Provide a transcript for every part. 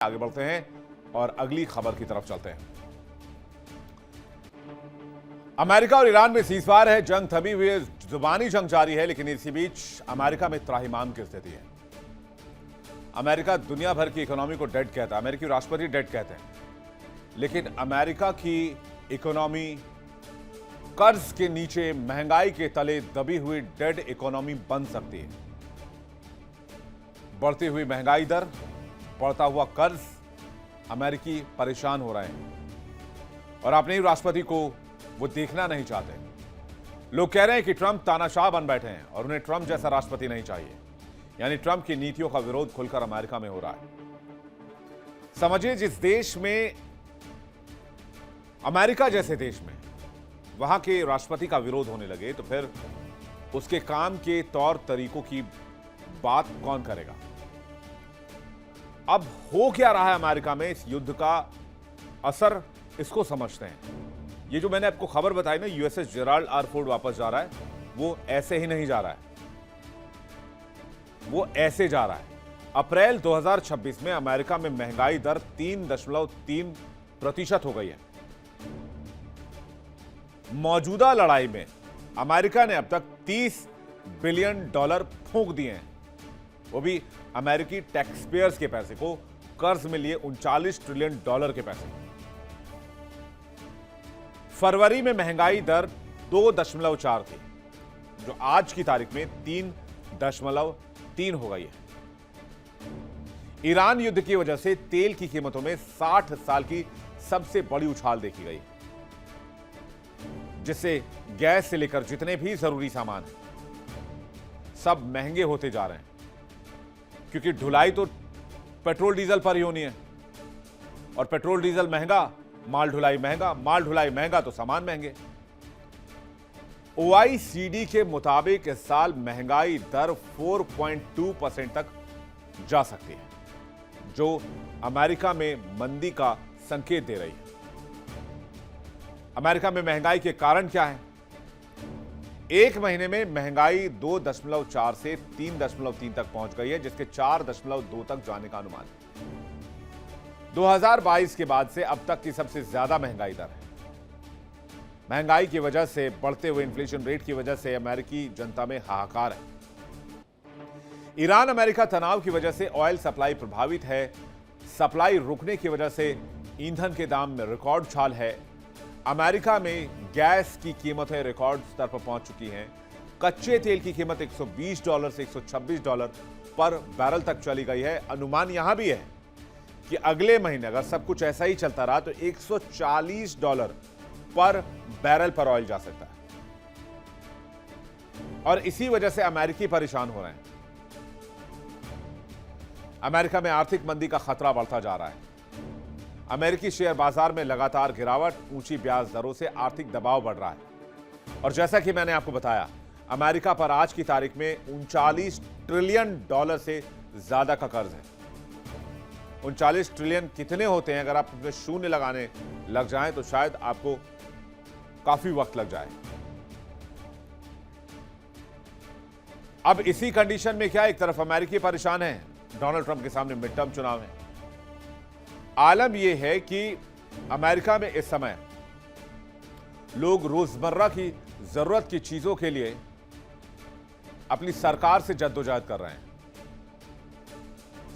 आगे बढ़ते हैं और अगली खबर की तरफ चलते हैं। अमेरिका और ईरान में सीजफायर है, जंग थमी हुई है, जुबानी जंग जारी है, लेकिन इसी बीच अमेरिका में त्राहिमाम की स्थिति है। अमेरिका दुनिया भर की इकोनॉमी को डेड कहता है, अमेरिकी राष्ट्रपति डेड कहते हैं, लेकिन अमेरिका की इकोनॉमी कर्ज के नीचे, महंगाई के तले दबी हुई डेड इकोनॉमी बन सकती है। बढ़ती हुई महंगाई दर, बढ़ता हुआ कर्ज, अमेरिकी परेशान हो रहे हैं और अपने ही राष्ट्रपति को वो देखना नहीं चाहते। लोग कह रहे हैं कि ट्रंप तानाशाह बन बैठे हैं और उन्हें ट्रंप जैसा राष्ट्रपति नहीं चाहिए। यानी ट्रंप की नीतियों का विरोध खुलकर अमेरिका में हो रहा है। समझिए, जिस देश में, अमेरिका जैसे देश में, वहां के राष्ट्रपति का विरोध होने लगे तो फिर उसके काम के तौर तरीकों की बात कौन करेगा। अब हो क्या रहा है अमेरिका में, इस युद्ध का असर, इसको समझते हैं। ये जो मैंने आपको खबर बताई ना, यूएसएस जेराल्ड आर फोर्ड वापस जा रहा है, वो ऐसे ही नहीं जा रहा है, वो ऐसे जा रहा है। अप्रैल 2026 में अमेरिका में महंगाई दर 3.3% हो गई है। मौजूदा लड़ाई में अमेरिका ने अब तक $30 बिलियन फूंक दिए हैं, वो भी अमेरिकी टैक्स पेयर्स के पैसे को, कर्ज में लिए $39 ट्रिलियन के पैसे। फरवरी में महंगाई दर 2.4 थी, जो आज की तारीख में 3.3 हो गई है। ईरान युद्ध की वजह से तेल की कीमतों में 60 साल की सबसे बड़ी उछाल देखी गई, जिससे गैस से लेकर जितने भी जरूरी सामान हैं, सब महंगे होते जा रहे हैं, क्योंकि ढुलाई तो पेट्रोल डीजल पर ही होनी है और पेट्रोल डीजल महंगा, माल ढुलाई महंगा, माल ढुलाई महंगा तो सामान महंगे। OECD के मुताबिक इस साल महंगाई दर 4.2% तक जा सकती है, जो अमेरिका में मंदी का संकेत दे रही है। अमेरिका में महंगाई के कारण क्या है? एक महीने में महंगाई 2.4 से 3.3 तक पहुंच गई है, जिसके 4.2 तक जाने का अनुमान है। 2022 के बाद से अब तक की सबसे ज्यादा महंगाई दर है। महंगाई की वजह से, बढ़ते हुए इन्फ्लेशन रेट की वजह से अमेरिकी जनता में हाहाकार है। ईरान अमेरिका तनाव की वजह से ऑयल सप्लाई प्रभावित है। सप्लाई रुकने की वजह से ईंधन के दाम में रिकॉर्ड उछाल है। अमेरिका में गैस की कीमतें रिकॉर्ड स्तर पर पहुंच चुकी हैं। कच्चे तेल की कीमत $120 से $126 पर बैरल तक चली गई है। अनुमान यहां भी है कि अगले महीने अगर सब कुछ ऐसा ही चलता रहा तो $140 पर बैरल पर ऑयल जा सकता है और इसी वजह से अमेरिकी परेशान हो रहे हैं। अमेरिका में आर्थिक मंदी का खतरा बढ़ता जा रहा है। अमेरिकी शेयर बाजार में लगातार गिरावट, ऊंची ब्याज दरों से आर्थिक दबाव बढ़ रहा है और जैसा कि मैंने आपको बताया, अमेरिका पर आज की तारीख में $39 ट्रिलियन से ज्यादा का कर्ज है। 39 ट्रिलियन कितने होते हैं? अगर आप उसमें शून्य लगाने लग जाएं तो शायद आपको काफी वक्त लग जाए। अब इसी कंडीशन में क्या, एक तरफ अमेरिकी परेशान है, डोनाल्ड ट्रंप के सामने मिड टर्म चुनाव है। आलम यह है कि अमेरिका में इस समय लोग रोजमर्रा की जरूरत की चीजों के लिए अपनी सरकार से जद्दोजहद कर रहे हैं।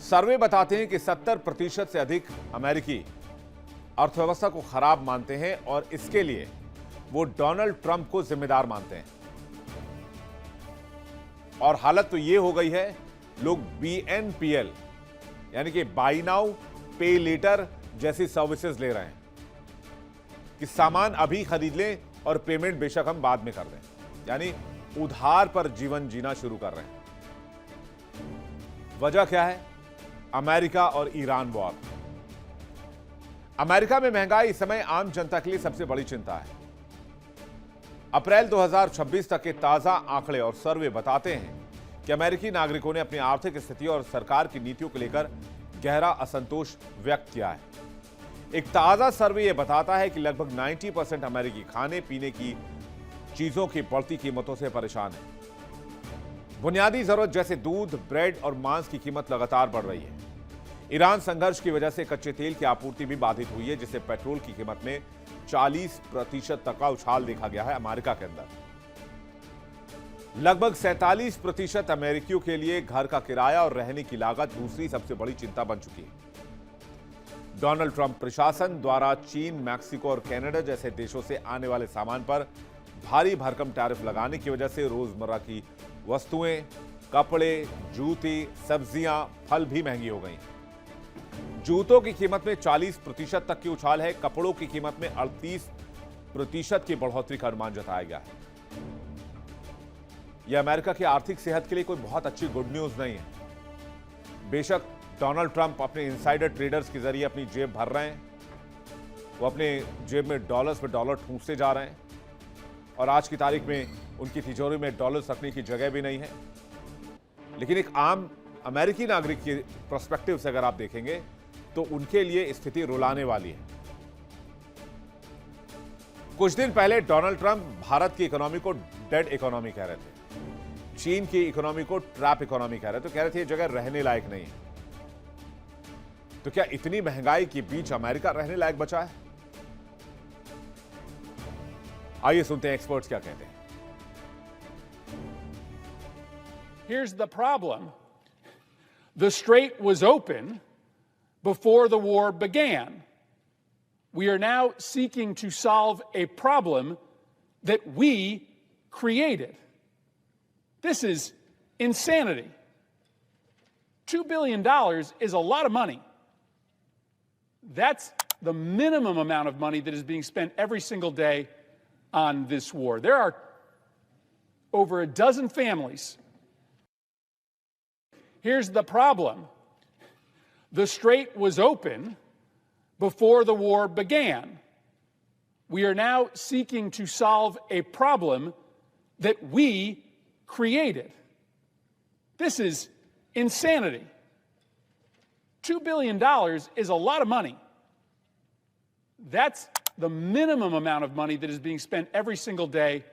सर्वे बताते हैं कि 70% से अधिक अमेरिकी अर्थव्यवस्था को खराब मानते हैं और इसके लिए वो डोनाल्ड ट्रंप को जिम्मेदार मानते हैं। और हालत तो ये हो गई है, लोग BNPL यानी कि बाय नाउ पे लेटर जैसी सर्विसेज ले रहे हैं कि सामान अभी खरीद लें और पेमेंट बेशक हम बाद में कर दें, यानी उधार पर जीवन जीना शुरू कर रहे हैं। वजह क्या है? अमेरिका और ईरान वॉर। अमेरिका में महंगाई इस समय आम जनता के लिए सबसे बड़ी चिंता है। अप्रैल 2026 तक के ताजा आंकड़े और सर्वे बताते हैं कि अमेरिकी नागरिकों ने अपनी आर्थिक स्थिति और सरकार की नीतियों को लेकर गहरा असंतोष व्यक्त किया है। एक ताजा सर्वे यह बताता है कि लगभग 90% अमेरिकी खाने पीने की चीजों की बढ़ती कीमतों से परेशान है। बुनियादी जरूरत जैसे दूध, ब्रेड और मांस की कीमत लगातार बढ़ रही है। ईरान संघर्ष की वजह से कच्चे तेल की आपूर्ति भी बाधित हुई है, जिससे पेट्रोल की कीमत में 40% तक का उछाल देखा गया है अमेरिका के अंदर। लगभग 47% अमेरिकियों के लिए घर का किराया और रहने की लागत दूसरी सबसे बड़ी चिंता बन चुकी है। डोनाल्ड ट्रंप प्रशासन द्वारा चीन, मैक्सिको और कनाडा जैसे देशों से आने वाले सामान पर भारी भरकम टैरिफ लगाने की वजह से रोजमर्रा की वस्तुएं, कपड़े, जूते, सब्जियां, फल भी महंगी हो गई। जूतों की कीमत में 40% तक की उछाल है। कपड़ों की कीमत में 38% की बढ़ोतरी का अनुमान जताया गया है। यह अमेरिका की आर्थिक सेहत के लिए कोई बहुत अच्छी गुड न्यूज नहीं है। बेशक डोनाल्ड ट्रंप अपने इनसाइडर ट्रेडर्स के जरिए अपनी जेब भर रहे हैं, वो अपने जेब में डॉलर्स पे डॉलर ठूंसते जा रहे हैं और आज की तारीख में उनकी तिजोरी में डॉलर्स रखने की जगह भी नहीं है। लेकिन एक आम अमेरिकी नागरिक के पर्सपेक्टिव से अगर आप देखेंगे तो उनके लिए स्थिति रुलाने वाली है। कुछ दिन पहले डोनाल्ड ट्रंप भारत की इकोनॉमी को डेड इकोनॉमी कह रहे थे, चीन की इकोनॉमी को ट्रैप इकोनॉमी कह रहे थे, तो कह रहे थे ये जगह रहने लायक नहीं है। तो क्या इतनी महंगाई के बीच अमेरिका रहने लायक बचा है? आइए सुनते हैं एक्सपर्ट्स क्या कहते हैं। Here's the problem. The strait was open before the war began. We are now seeking to solve a problem that we created. This is insanity. $2 billion is a lot of money. That's the minimum amount of money that is being spent every single day on this war. There are over a dozen families. Here's the problem. The strait was open before the war began. We are now seeking to solve a problem that we created. This is insanity. $2 billion is a lot of money. That's the minimum amount of money that is being spent every single day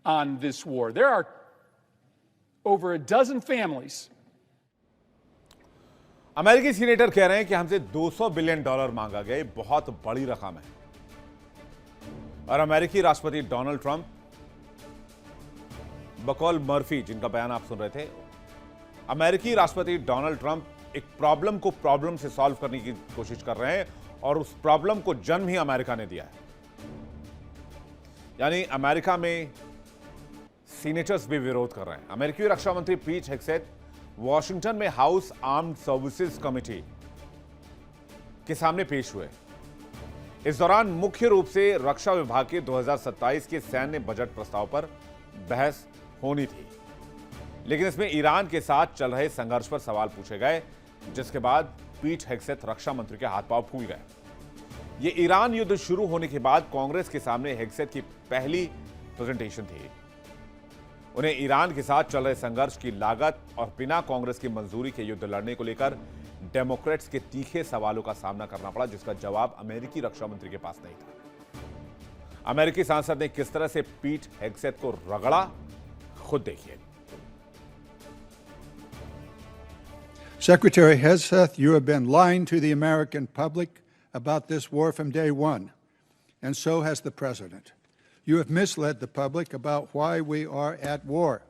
on this war. There are over a dozen families. अमेरिकी senator कह रहे हैं कि हमसे $200 billion मांगा गया, बहुत बड़ी रकम है। और अमेरिकी राष्ट्रपति डोनाल्ड ट्रंप, बकौल मर्फी जिनका बयान आप सुन रहे थे, अमेरिकी राष्ट्रपति डोनाल्ड ट्रंप एक प्रॉब्लम को प्रॉब्लम से सॉल्व करने की कोशिश कर रहे हैं और उस प्रॉब्लम को जन्म ही अमेरिका ने दिया है। यानी अमेरिका में सीनेटर्स भी विरोध कर रहे हैं। अमेरिकी रक्षा मंत्री पीट हेग्सेथ वॉशिंगटन में हाउस आर्म्ड सर्विसेज कमेटी के सामने पेश हुए। इस दौरान मुख्य रूप से रक्षा विभाग के 2027 के सैन्य बजट प्रस्ताव पर बहस होनी थी, लेकिन इसमें ईरान के साथ चल रहे संघर्ष पर सवाल पूछे गए, जिसके बाद पीट हेग्सेथ रक्षा मंत्री के हाथ पांव फूल गए। ये ईरान युद्ध शुरू होने के बाद कांग्रेस के सामने हेग्सेथ की पहली प्रेजेंटेशन थी। उन्हें ईरान के साथ चल रहे संघर्ष की लागत और बिना कांग्रेस की मंजूरी के युद्ध लड़ने को लेकर डेमोक्रेट्स के तीखे सवालों का सामना करना पड़ा, जिसका जवाब अमेरिकी रक्षा मंत्री के पास नहीं था। अमेरिकी सांसद ने किस तरह से पीट हेग्सेथ को रगड़ा, खुद देखिए। Secretary Hegseth, you have been lying to the American public about this war from day one, and so has the President. You have misled the public about why we are at war.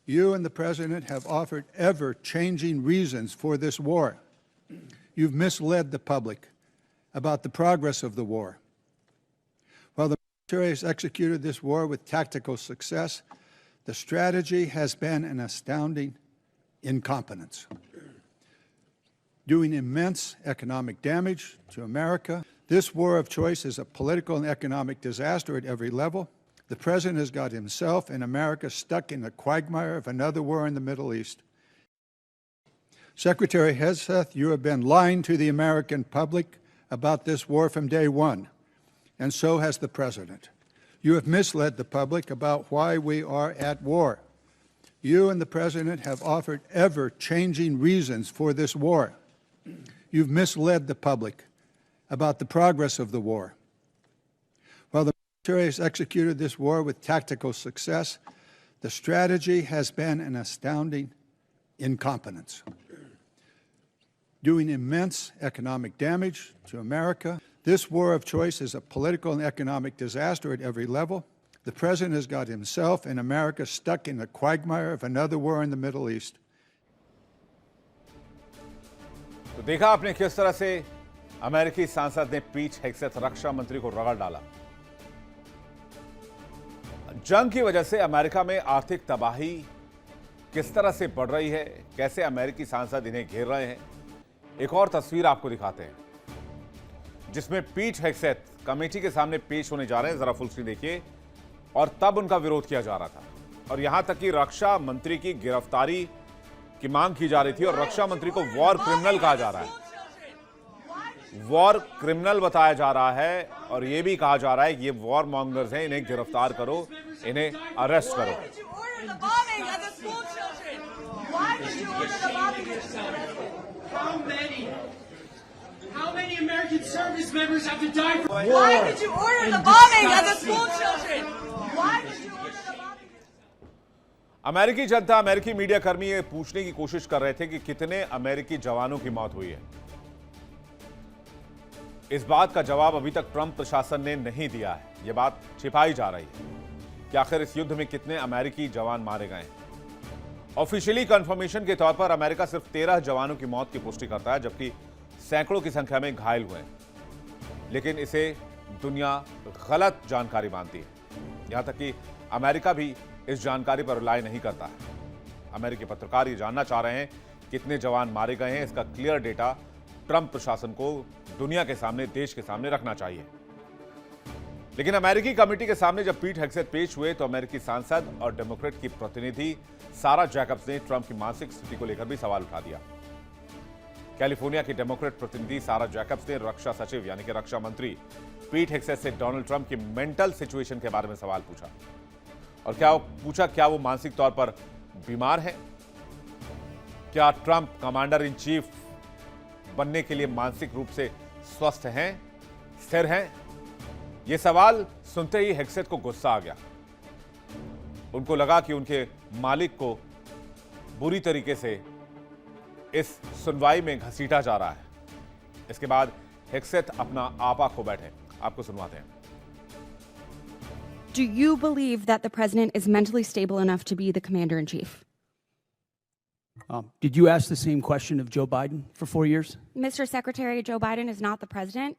You and the President have offered ever-changing reasons for this war. You've misled the public about the progress of the war. While the military has executed this war with tactical success, the strategy has been an astounding incompetence, doing immense economic damage to America. This war of choice is a political and economic disaster at every level. The President has got himself and America stuck in the quagmire of another war in the Middle East. Secretary Hegseth, you have been lying to the American public about this war from day one, and so has the President. You have misled the public about why we are at war. You and the President have offered ever-changing reasons for this war. You've misled the public about the progress of the war. While the military has executed this war with tactical success, the strategy has been an astounding incompetence, doing immense economic damage to America. This war of choice is a political and economic disaster at every level. The president has got himself and America stuck in the quagmire of another war in the Middle East. तो देखा आपने किस तरह से अमेरिकी सांसद ने पीट हेग्सेथ रक्षा मंत्री को रगड़ डाला। जंग की वजह से अमेरिका में आर्थिक तबाही किस तरह से बढ़ रही है, कैसे अमेरिकी सांसद इन्हें घेर रहे हैं। एक और तस्वीर आपको दिखाते हैं जिसमें पीट हेग्सेथ कमेटी के सामने पेश होने जा रहे हैं। जरा फुल स्क्रीन देखिए। और तब उनका विरोध किया जा रहा था और यहां तक कि रक्षा मंत्री की गिरफ्तारी की मांग की जा रही थी और रक्षा मंत्री को वॉर क्रिमिनल कहा जा रहा है, वॉर क्रिमिनल बताया जा रहा है और यह भी कहा जा रहा है कि ये वॉर मॉन्गर्स हैं, इन्हें गिरफ्तार करो, इन्हें अरेस्ट करो। How many American service members have to die for war? Why did you order the bombing of the school children? Why did you order the bombing? अमेरिकी जनता, अमेरिकी मीडिया कर्मी ये पूछने की कोशिश कर रहे थे कि कितने अमेरिकी जवानों की मौत हुई है। इस बात का जवाब अभी तक ट्रंप प्रशासन ने नहीं दिया है। यह बात छिपाई जा रही है कि आखिर इस युद्ध में कितने अमेरिकी जवान मारे गए हैं। ऑफिशियली कंफर्मेशन के तौर पर अमेरिका सिर्फ 13 जवानों की मौत की पुष्टि करता है, जबकि सैकड़ों की संख्या में घायल हुए हैं। लेकिन इसे दुनिया गलत जानकारी मानती है। यहां तक कि अमेरिका भी इस जानकारी पर रिलाय नहीं करता है। अमेरिकी पत्रकार ये जानना चाह रहे हैं कितने जवान मारे गए हैं। इसका क्लियर डेटा ट्रंप प्रशासन को दुनिया के सामने, देश के सामने रखना चाहिए। लेकिन अमेरिकी कमेटी के सामने जब पीट हेग्सेथ पेश हुए तो अमेरिकी सांसद और डेमोक्रेट की प्रतिनिधि सारा जैकब्स ने ट्रंप की मानसिक स्थिति को लेकर भी सवाल उठा दिया। कैलिफोर्निया की डेमोक्रेट प्रतिनिधि सारा जैकब्स ने रक्षा सचिव यानी कि रक्षा मंत्री पीट हेग्सेथ से डोनाल्ड ट्रंप की मेंटल सिचुएशन के बारे में सवाल पूछा। और क्या वो मानसिक तौर पर बीमार है? क्या ट्रंप कमांडर इन चीफ बनने के लिए मानसिक रूप से स्वस्थ हैं, स्थिर हैं? यह सवाल सुनते ही हेग्सेथ को गुस्सा आ गया। उनको लगा कि उनके मालिक को बुरी तरीके से इस सुनवाई में घसीटा जा रहा है। इसके बाद हेग्सेथ अपना आपा खो बैठे। आपको सुनवाते हैं। Do you believe that the president is mentally stable enough to be the commander-in-chief? Did you ask the same question of Joe Biden for 4 years? Mr. Secretary, Joe Biden is not the president.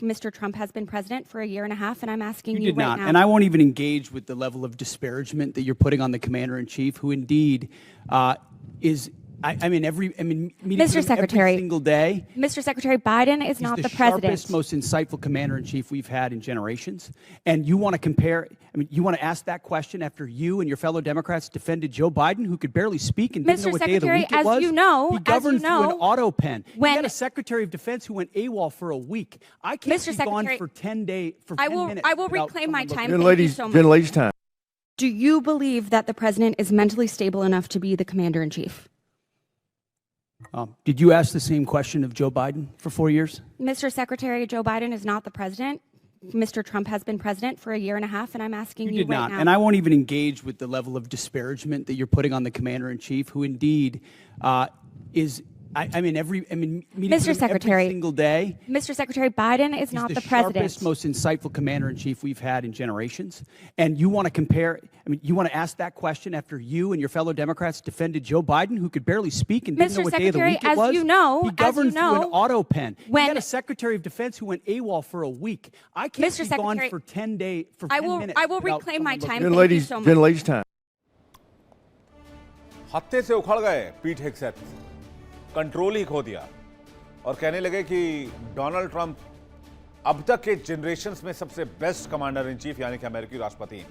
Mr. Trump has been president for a year and a half, and I'm asking you did right not. now. And I won't even engage with the level of disparagement that you're putting on the commander-in-chief, who indeed is. Meeting Mr. with him Secretary, every single day. Mr. Secretary, Biden is He's not the the president. sharpest, most insightful commander-in-chief we've had in generations. And you want to compare, you want to ask that question after you and your fellow Democrats defended Joe Biden, who could barely speak and didn't Mr. know what day of the Secretary, week it as was? you know- He as you governed through an know, auto pen. when- He had a Secretary of Defense who went AWOL for a week. I can't Mr. be gone Secretary, for 10 days, for I 10 will- minutes. I will without reclaim my someone time. looking- Thank you so much. Ladies' time. Do you believe that the president is mentally stable enough to be the commander-in-chief? Did you ask the same question of Joe Biden for 4 years? Mr. Secretary, Joe Biden is not the president. Mr. Trump has been president for a year and a half, and I'm asking you did right not. now. And I won't even engage with the level of disparagement that you're putting on the commander-in-chief, who indeed is. Meeting Mr. with him Secretary, every single day. Mr. Secretary, Biden is He's not the the president. sharpest, most insightful commander-in-chief we've had in generations. And you want to compare, you want to ask that question after you and your fellow Democrats defended Joe Biden, who could barely speak and didn't Mr. know what day of the Secretary, week it as was? you know- He as governed you through an know, auto pen. when- He had a Secretary of Defense who went AWOL for a week. I can't Mr. be gone Secretary, for 10 days, for I 10 will- minutes. I will without reclaim my someone time. looking- Thank you so much. Ladies' time. हत्थे से उखड़ गए पीट हेग्सेथ, control ही खो दिया और कहने लगे कि डोनाल्ड ट्रंप अब तक के जनरेशंस में सबसे बेस्ट कमांडर इन चीफ यानी कि अमेरिकी राष्ट्रपति हैं।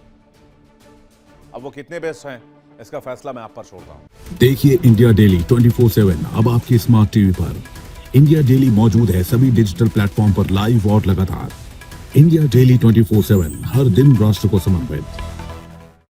अब वो कितने बेस्ट हैं इसका फैसला मैं आप पर छोड़ रहा हूं। देखिए इंडिया डेली 24/7 अब आपकी स्मार्ट टीवी पर। इंडिया डेली मौजूद है सभी डिजिटल प्लेटफॉर्म पर लाइव और लगातार। इंडिया डेली 24/7 हर दिन राष्ट्र को समर्पित।